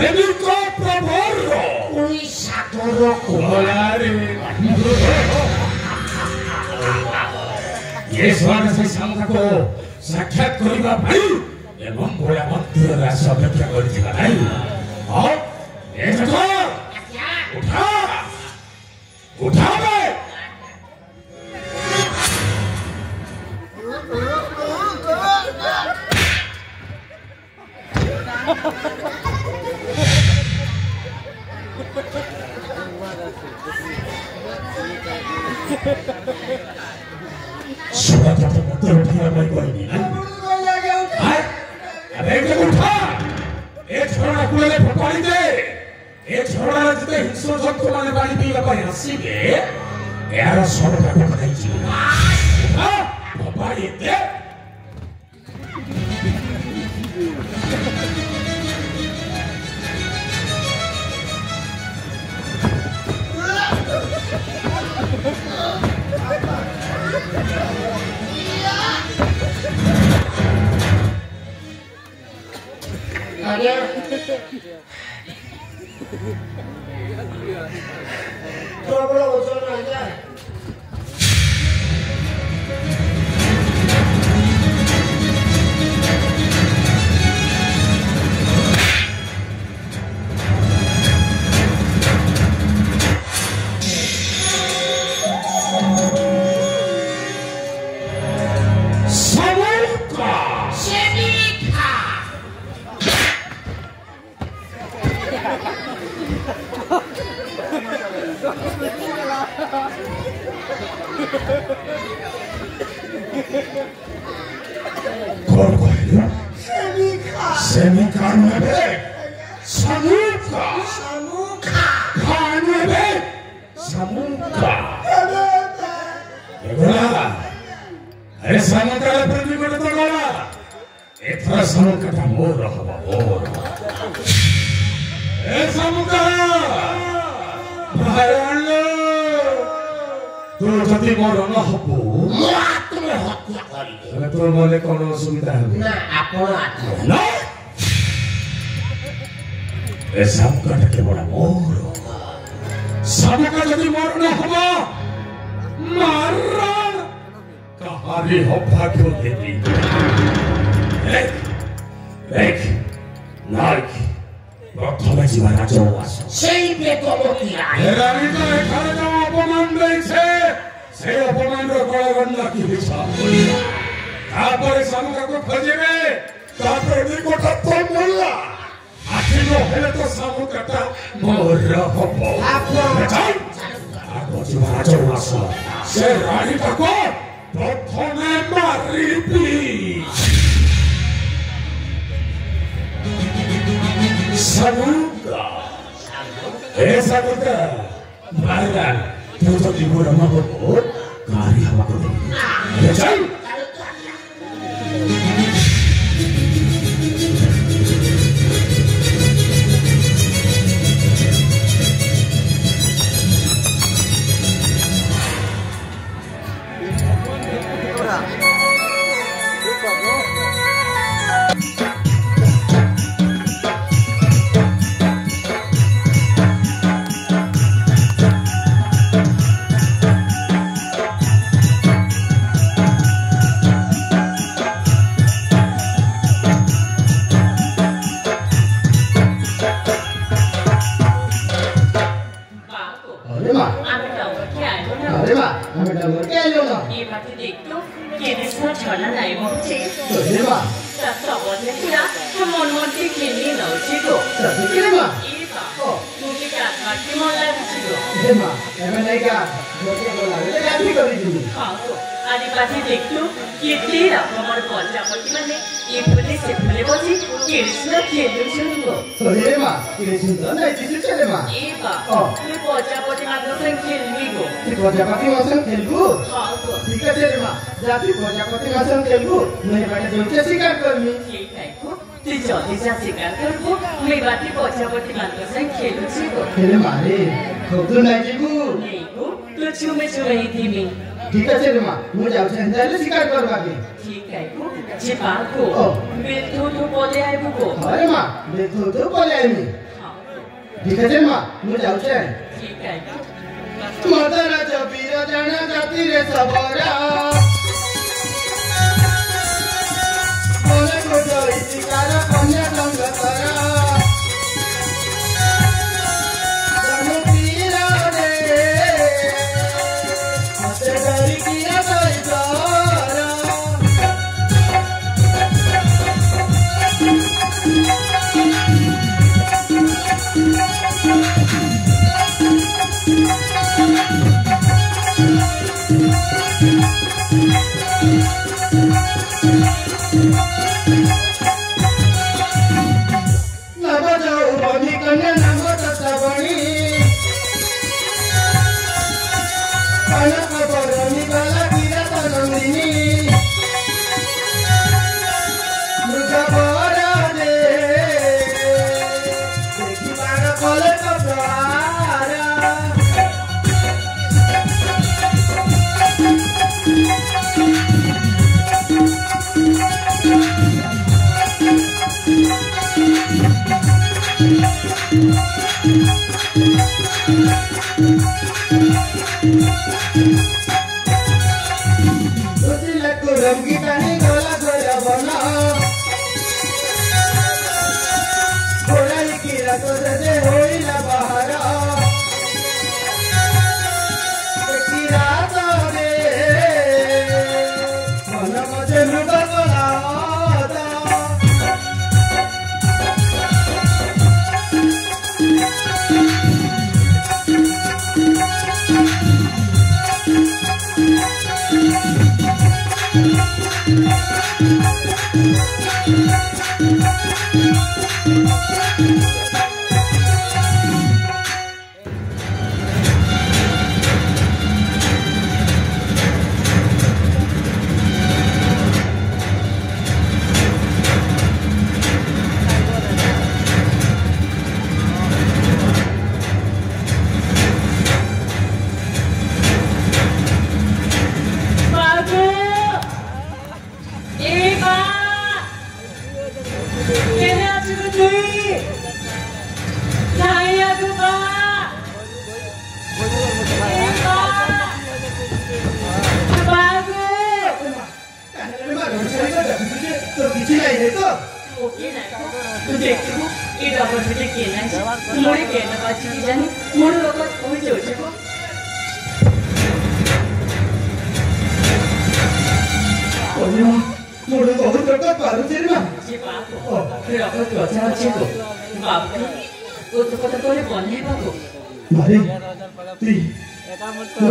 Premiko Provorro! Ui Satoro Volare! ये स्वर्ण से संघको साक्षात करिबा भाई एवं गोला मंत्र रास अपेक्षा करथिला भाई और ए जगो उठा उठा बे सुबह जब मंत्र उठा मैं कोई नहीं हां अबे जब उठा एक छोरा कुले फटाड़ी दे एक छोरा जते हिंसो जंतु माने पानी पीला पर हसीबे यार सब का खाई छी हां फटाड़ी दे Agar Problem usul aja. कौन कहले सेमिका में समुका खाने में समुका एगोला अरे समुका पृथ्वी को तो गोला एथरा समुका का मोर रहबा मोर ए समुका भाइलो तो जति मोर न हबो तुमे हत्या करिले तो मोले कोनो असुविधा हो ना आपण आत्मा न ए समुका के बड़ा मोर समुका जति मोर न हबो मारा कहारी हो भाग्य देवी एक नाइक प्रथमे जीवा राजा आस সেই বেতমতি রায় রানী তো এখানে যাও অপমান দেইছে সেই অপমানের গড়গড় কি হিসাব করিবা তারপরে সামুকাকে খোঁজবে তারপরে নিকটত মোল্লা আখিল হেলে তো সামুকাটা মোর হব আপন আগো জীবা রাজা আস সে রানীটাকে প্রথমে মারিবি Samuka, Samuka, Mara, Toto Timur Mako, Kari Hamako. Betul? Prajapati मौसम खेलबू ठीक है रे मां जाती प्रजापति मौसम खेलबू नहीं बाटे जोचे शिकार करमी ठीक है को तू जल्दी जा शिकार करबू मैं बाटी प्रजापति मौसम खेलू छी को खेले मारे खूब तो नहीं जीबू नहीं को तू छुमे छुमे ही थी मी ठीक আছে রে মা মু যাଉଛି হেন্দালে শিকার করবাকে ঠিক আছে যে বাকো বেথো তো পলে আইবো গো আরে মা বেথো তো পলে আইমি ঠিক আছে মা মু যাଉଛି ঠিক আছে মদরা জবির জানা জাতি রে সবরা বলে গো জয় শিকার কন্যা সঙ্গ করা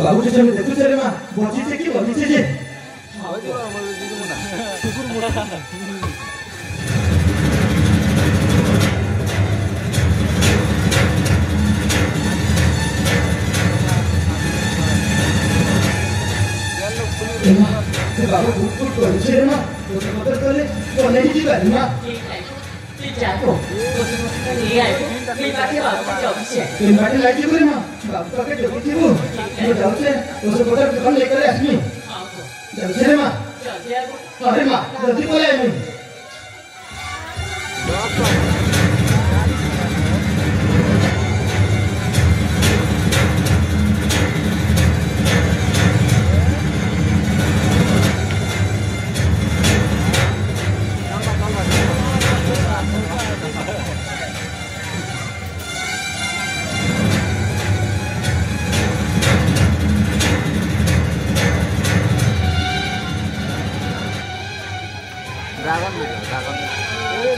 बाबू से देखु रे मां बची से की बची से बाबू फुट बची रे मां तो मदद करे तो नहीं जी बारी मां जाको तो समझ नहीं आए मैं बाकी बाबू जॉब से तुम बाकी लाइट करे मां बाबू का के जॉब थी वो जाओ से उसे पकड़ के हम लेकर आसमी जाओ से मां अरे मां जल्दी बोले मैं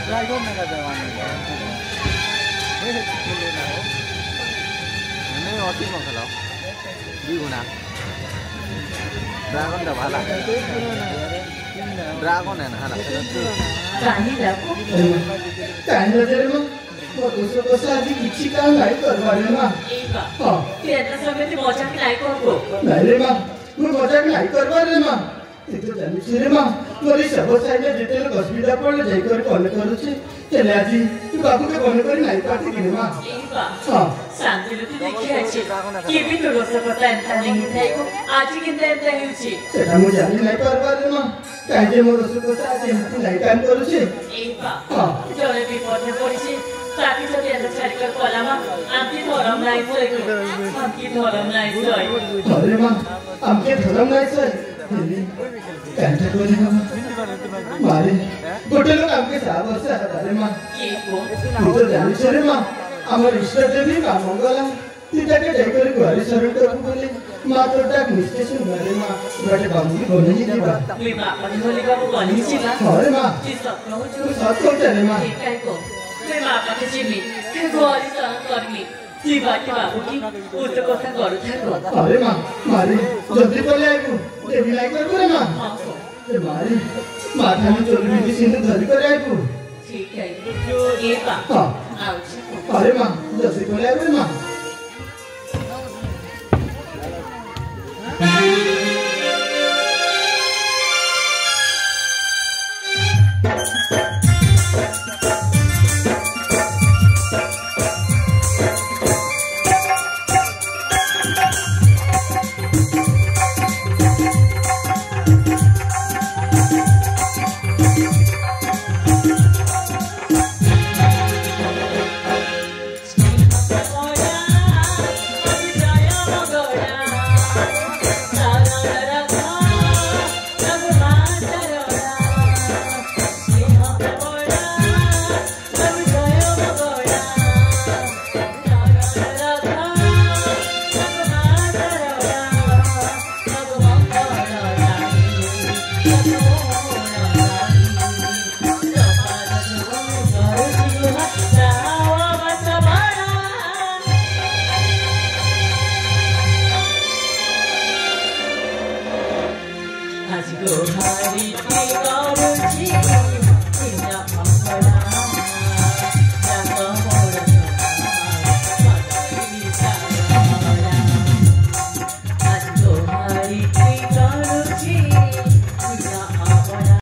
ड्रैगन मेगा जवानी नहीं अति में खेलो 2 गुना ड्रैगन दा भाला ड्रैगन है ना हाला काहे लाको काहे रे म दूसरा को साथी किछि काम नाही करबारे मा एबा हां तेरा समेत मजाक नाही करबो नाही रे मा तू मजाक नाही करबारे मा तो जानी रे मां मोरी सब साइड जेतेल हॉस्पिटल पर जाई कर कॉल करू छी चले आजी तू बाबू के फोन करी नाही पाती कि मां बा हां शांति लुटी देखि अछि कि भी तो रोस पता एंता नहीं थाई को आज किंते एंता हेउछि सेटा मु जानि नै परबार मा काहे जे मोर रोस पता आज हाथी नै काम करूछि ए बा हां जरे विपदे पड़िछि ताकि जदि एंता छाड़ी कर पलामा आंती धरम नाइ सइको आंती धरम नाइ सइ अरे मां आमके धरम नै सइ कांटा कोनी मारे गोटे लोक आमके साहब से अरे मां ए को तू तो जानि छरे मां हमर इष्ट देवी मां मंगला तिताके जाई कर घरे शरण करबु बोले मां तोटा निश्चय सुन मारे मां बटे बाबू कोनी दिबा मी बापा होली बाबू बनी छिला अरे मां जी सब कहू छु सत कहते रे मां काय को मी बापा के जिमी के गोरी सहन करमी जी बाटी बाबू की उत कथा करू थाको अरे मां मारे जल्दी पले आइबु देवी लाई करबु रे मां ए मारे माथा में चोरी भी सिंह धरी कर आइबु ठीक है ये बा हां आउ अरे मां जल्दी पले आइबु रे मां